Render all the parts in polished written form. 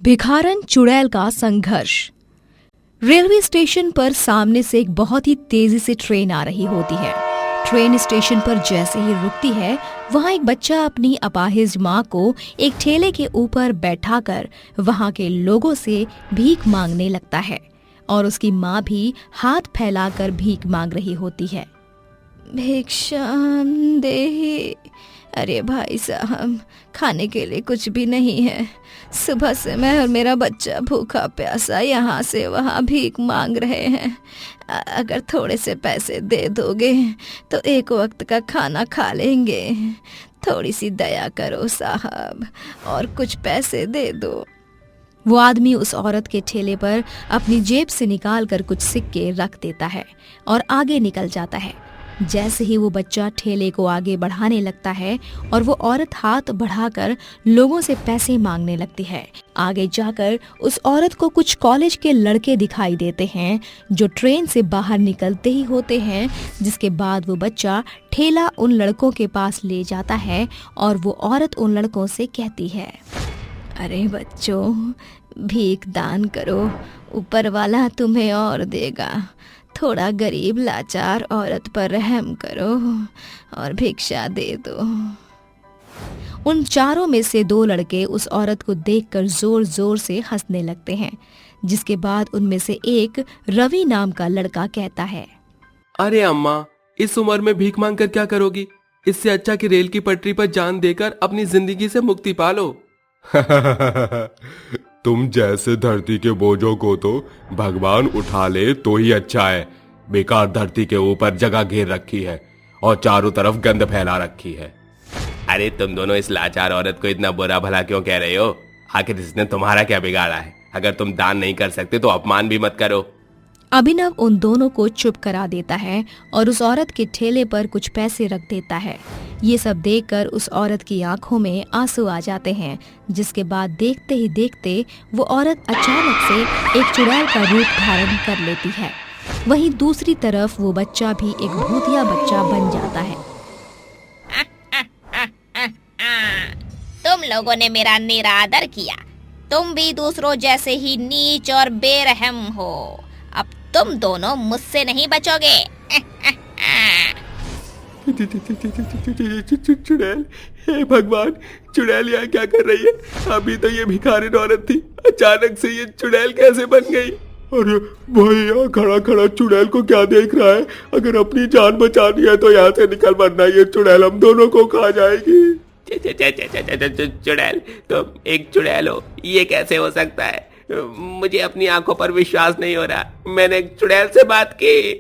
भिखारन चुड़ैल का संघर्ष। रेलवे स्टेशन पर सामने से एक बहुत ही तेजी से ट्रेन आ रही होती है। ट्रेन स्टेशन पर जैसे ही रुकती है, वहाँ एक बच्चा अपनी अपाहिज माँ को एक ठेले के ऊपर बैठाकर वहाँ के लोगों से भीख मांगने लगता है और उसकी माँ भी हाथ फैलाकर भीख मांग रही होती है। भिक्षाम देहि। अरे भाई साहब, खाने के लिए कुछ भी नहीं है। सुबह से मैं और मेरा बच्चा भूखा प्यासा यहाँ से वहाँ भीख मांग रहे हैं। अगर थोड़े से पैसे दे दोगे तो एक वक्त का खाना खा लेंगे। थोड़ी सी दया करो साहब और कुछ पैसे दे दो। वो आदमी उस औरत के ठेले पर अपनी जेब से निकाल कर कुछ सिक्के रख देता है और आगे निकल जाता है। जैसे ही वो बच्चा ठेले को आगे बढ़ाने लगता है और वो औरत हाथ बढ़ाकर लोगों से पैसे मांगने लगती है। आगे जाकर उस औरत को कुछ कॉलेज के लड़के दिखाई देते हैं जो ट्रेन से बाहर निकलते ही होते हैं, जिसके बाद वो बच्चा ठेला उन लड़कों के पास ले जाता है और वो औरत उन लड़कों से कहती है, अरे बच्चों, भीख दान करो, ऊपर वाला तुम्हें और देगा। थोड़ा गरीब लाचार औरत पर रहम करो और भिक्षा दे दो। उन चारों में से दो लड़के उस औरत को देखकर जोर जोर से हंसने लगते हैं, जिसके बाद उनमें से एक रवि नाम का लड़का कहता है, अरे अम्मा, इस उम्र में भीख मांग कर क्या करोगी? इससे अच्छा कि रेल की पटरी पर जान देकर अपनी जिंदगी से मुक्ति पालो। तुम जैसे धरती के बोझों को तो भगवान उठा ले तो ही अच्छा है। बेकार धरती के ऊपर जगह घेर रखी है और चारों तरफ गंद फैला रखी है। अरे तुम दोनों इस लाचार औरत को इतना बुरा भला क्यों कह रहे हो? आखिर इसने तुम्हारा क्या बिगाड़ा है? अगर तुम दान नहीं कर सकते तो अपमान भी मत करो। अभिनव उन दोनों को चुप करा देता है और उस औरत के ठेले पर कुछ पैसे रख देता है। ये सब देखकर उस औरत की आंखों में आंसू आ जाते हैं, जिसके बाद देखते ही देखते वो औरत अचानक से एक चुड़ैल का रूप धारण कर लेती है। वहीं दूसरी तरफ वो बच्चा भी एक भूतिया बच्चा बन जाता है। तुम लोगों ने मेरा निरादर किया। तुम भी दूसरों जैसे ही नीच और बेरहम हो। अब तुम दोनों मुझसे नहीं बचोगे। चुड़ैल, हे भगवान, चुड़ैल यहाँ क्या कर रही है? अभी तो ये भिखारिन औरत थी, अचानक से ये चुड़ैल कैसे बन गई? अरे भाई, यहाँ खड़ा खड़ा चुड़ैल को क्या देख रहा है? अगर अपनी जान बचानी है तो यहाँ से निकल, वरना ये चुड़ैल हम दोनों को खा जाएगी। चुड़ैल, तुम एक चुड़ैल हो, ये कैसे हो सकता है? मुझे अपनी आंखों पर विश्वास नहीं हो रहा। मैंने एक चुड़ैल से बात की।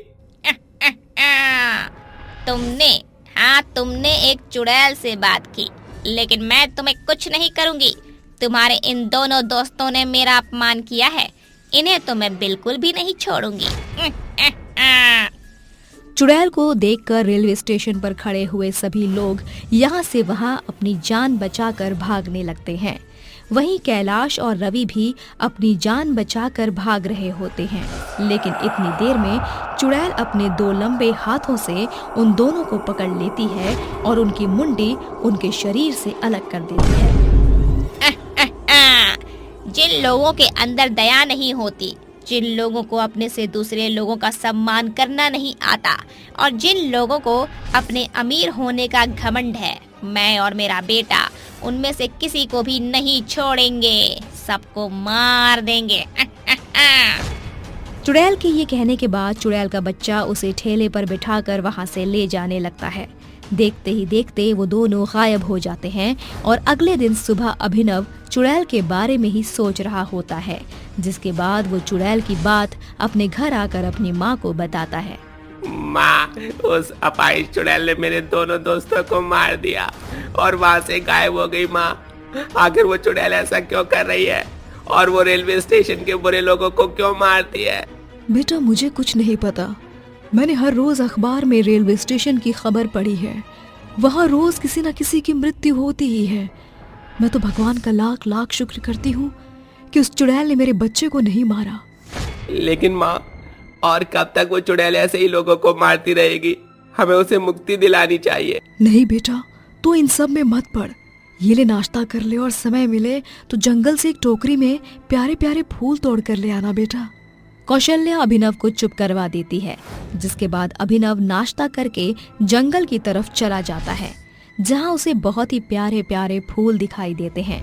तुमने एक चुड़ैल से बात की, लेकिन मैं तुम्हें कुछ नहीं करूंगी। तुम्हारे इन दोनों दोस्तों ने मेरा अपमान किया है, इन्हें तो मैं बिल्कुल भी नहीं छोड़ूंगी। चुड़ैल को देखकर रेलवे स्टेशन पर खड़े हुए सभी लोग यहाँ से वहाँ अपनी जान बचाकर भागने लगते हैं। वहीं कैलाश और रवि भी अपनी जान बचाकर भाग रहे होते हैं, लेकिन इतनी देर में चुड़ैल अपने दो लंबे हाथों से उन दोनों को पकड़ लेती है और उनकी मुंडी उनके शरीर से अलग कर देती है। जिन लोगों के अंदर दया नहीं होती, जिन लोगों को अपने से दूसरे लोगों का सम्मान करना नहीं आता और जिन लोगों को अपने अमीर होने का घमंड है, मैं और मेरा बेटा उनमें से किसी को भी नहीं छोड़ेंगे। सबको मार देंगे। चुड़ैल के ये कहने के बाद चुड़ैल का बच्चा उसे ठेले पर बिठाकर वहाँ से ले जाने लगता है। देखते ही देखते वो दोनों गायब हो जाते हैं और अगले दिन सुबह अभिनव चुड़ैल के बारे में ही सोच रहा होता है, जिसके बाद वो चुड़ैल की बात अपने घर आकर अपनी माँ को बताता है। माँ, उस अपाहिज चुड़ैल ने मेरे दोनों दोस्तों को मार दिया और वहाँ से गायब हो गई। माँ, आखिर वो चुड़ैल ऐसा क्यों कर रही है और वो रेलवे स्टेशन के बुरे लोगों को क्यों मारती है? बेटा, मुझे कुछ नहीं पता। मैंने हर रोज अखबार में रेलवे स्टेशन की खबर पढ़ी है। वहाँ रोज किसी न किसी की मृत्यु होती ही है। मैं तो भगवान का लाख लाख शुक्र करती हूँ कि उस चुड़ैल ने मेरे बच्चे को नहीं मारा। लेकिन माँ, और कब तक वो चुड़ैल ऐसे ही लोगों को मारती रहेगी? हमें उसे मुक्ति दिलानी चाहिए। नहीं बेटा, तो इन सब में मत पड़। ये ले नाश्ता कर ले और समय मिले तो जंगल से एक टोकरी में प्यारे प्यारे फूल तोड़ कर ले आना बेटा। कौशल्या अभिनव को चुप करवा देती है, जिसके बाद अभिनव नाश्ता करके जंगल की तरफ चला जाता है, जहाँ उसे बहुत ही प्यारे प्यारे फूल दिखाई देते हैं।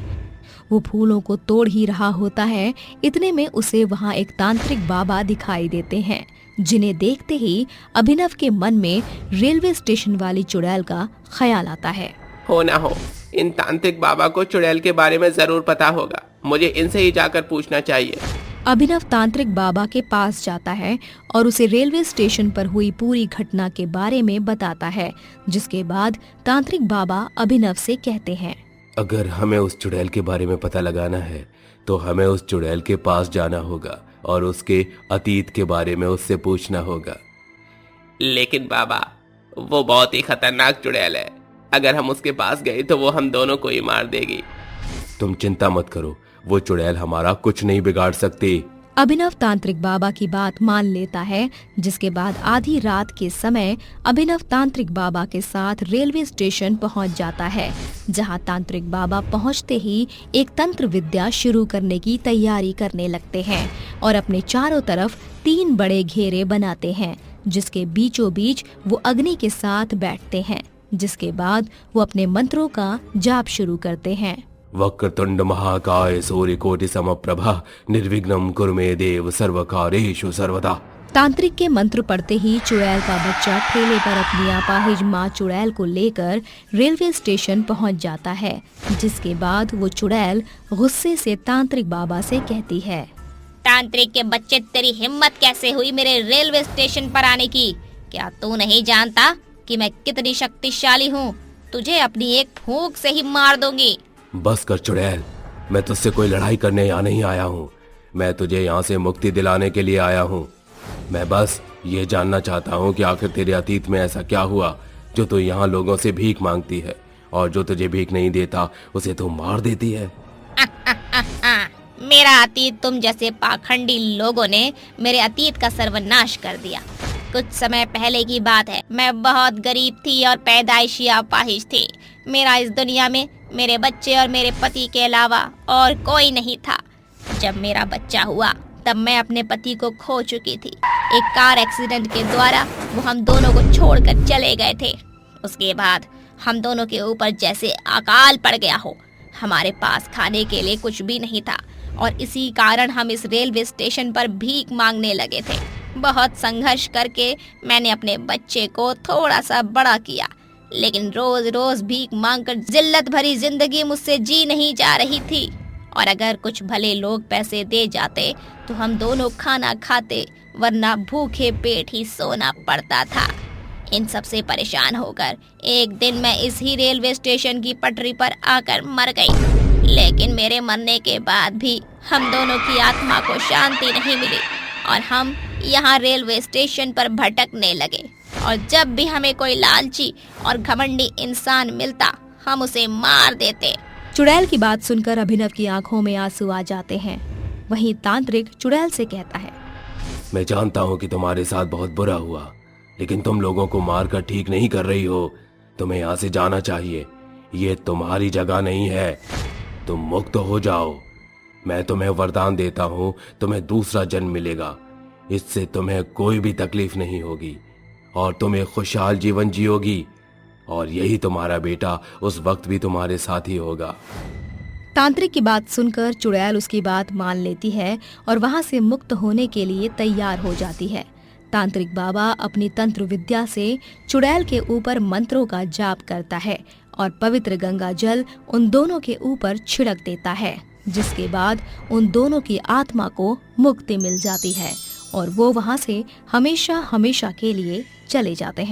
वो फूलों को तोड़ ही रहा होता है, इतने में उसे वहाँ एक तांत्रिक बाबा दिखाई देते हैं, जिन्हें देखते ही अभिनव के मन में रेलवे स्टेशन वाली चुड़ैल का ख्याल आता है। हो ना हो, इन तांत्रिक बाबा को चुड़ैल के बारे में जरूर पता होगा, मुझे इनसे ही जाकर पूछना चाहिए। अभिनव तांत्रिक बाबा के पास जाता है और उसे रेलवे स्टेशन पर हुई पूरी घटना के बारे में बताता है, जिसके बाद तांत्रिक बाबा अभिनव से कहते हैं, अगर हमें उस चुड़ैल के बारे में पता लगाना है तो हमें उस चुड़ैल के पास जाना होगा और उसके अतीत के बारे में उससे पूछना होगा। लेकिन बाबा, वो बहुत ही खतरनाक चुड़ैल है, अगर हम उसके पास गए तो वो हम दोनों को ही मार देगी। तुम चिंता मत करो, वो चुड़ैल हमारा कुछ नहीं बिगाड़ सकती। अभिनव तांत्रिक बाबा की बात मान लेता है, जिसके बाद आधी रात के समय अभिनव तांत्रिक बाबा के साथ रेलवे स्टेशन पहुंच जाता है, जहां तांत्रिक बाबा पहुंचते ही एक तंत्र विद्या शुरू करने की तैयारी करने लगते हैं और अपने चारों तरफ 3 बड़े घेरे बनाते हैं, जिसके बीचों बीच वो अग्नि के साथ बैठते हैं, जिसके बाद वो अपने मंत्रों का जाप शुरू करते हैं। वक्रतुंड महाकाय सूर्यकोटि समप्रभा निर्विघ्नं कुरु मे देव सर्वकार्येषु सर्वदा। तांत्रिक के मंत्र पढ़ते ही चुड़ैल का बच्चा ठेले पर अपनी अपाहिज माँ चुड़ैल को लेकर रेलवे स्टेशन पहुंच जाता है, जिसके बाद वो चुड़ैल गुस्से से तांत्रिक बाबा से कहती है, तांत्रिक के बच्चे, तेरी हिम्मत कैसे हुई मेरे रेलवे स्टेशन पर आने की? क्या तू नहीं जानता कि मैं कितनी शक्तिशाली हूँ? तुझे अपनी एक फूंक से ही मार दूंगी। बस कर चुड़ैल, मैं तुझसे कोई लड़ाई करने यहाँ नहीं आया हूँ, मैं तुझे यहाँ से मुक्ति दिलाने के लिए आया हूँ। मैं बस ये जानना चाहता हूँ कि आखिर तेरे अतीत में ऐसा क्या हुआ जो तू यहाँ लोगों से भीख मांगती है, और जो तुझे भीख नहीं देता उसे तू मार देती है। मेरा अतीत तुम जैसे पाखंडी लोगों ने मेरे अतीत का सर्वनाश कर दिया। कुछ समय पहले की बात है, मैं बहुत गरीब थी और पैदाइशी अपाहिज थी। मेरा इस दुनिया में मेरे बच्चे और मेरे पति के अलावा और कोई नहीं था। जब मेरा बच्चा हुआ तब मैं अपने पति को खो चुकी थी। एक कार एक्सीडेंट के द्वारा वो हम दोनों को छोड़कर चले गए थे। उसके बाद हम दोनों के ऊपर जैसे अकाल पड़ गया हो। हमारे पास खाने के लिए कुछ भी नहीं था और इसी कारण हम इस रेलवे स्टेशन पर भीख मांगने लगे थे। बहुत संघर्ष करके मैंने अपने बच्चे को थोड़ा सा बड़ा किया, लेकिन रोज रोज भीख मांगकर जिल्लत भरी जिंदगी मुझसे जी नहीं जा रही थी। और अगर कुछ भले लोग पैसे दे जाते तो हम दोनों खाना खाते, वरना भूखे पेट ही सोना पड़ता था। इन सब से परेशान होकर एक दिन मैं इस ही रेलवे स्टेशन की पटरी पर आकर मर गई। लेकिन मेरे मरने के बाद भी हम दोनों की आत्मा को शांति नहीं मिली और हम यहाँ रेलवे स्टेशन पर भटकने लगे। और जब भी हमें कोई लालची और घमंडी इंसान मिलता, हम उसे मार देते। चुड़ैल की बात सुनकर अभिनव की आंखों में आंसू आ जाते हैं। वहीं तांत्रिक चुड़ैल से कहता है, मैं जानता हूँ कि तुम्हारे साथ बहुत बुरा हुआ, लेकिन तुम लोगों को मारकर ठीक नहीं कर रही हो। तुम्हें यहाँ से जाना चाहिए, ये तुम्हारी जगह नहीं है। तुम मुक्त हो जाओ। मैं तुम्हें वरदान देता हूँ, तुम्हें दूसरा जन्म मिलेगा। इससे तुम्हें कोई भी तकलीफ नहीं होगी और तुम एक खुशहाल जीवन जियोगी, और यही तुम्हारा बेटा उस वक्त भी तुम्हारे साथ ही होगा। तांत्रिक की बात सुनकर चुड़ैल उसकी बात मान लेती है और वहां से मुक्त होने के लिए तैयार हो जाती है। तांत्रिक बाबा अपनी तंत्र विद्या से चुड़ैल के ऊपर मंत्रों का जाप करता है और पवित्र गंगा जल उन दोनों के ऊपर छिड़क देता है, जिसके बाद उन दोनों की आत्मा को मुक्ति मिल जाती है और वो वहां से हमेशा हमेशा के लिए चले जाते हैं।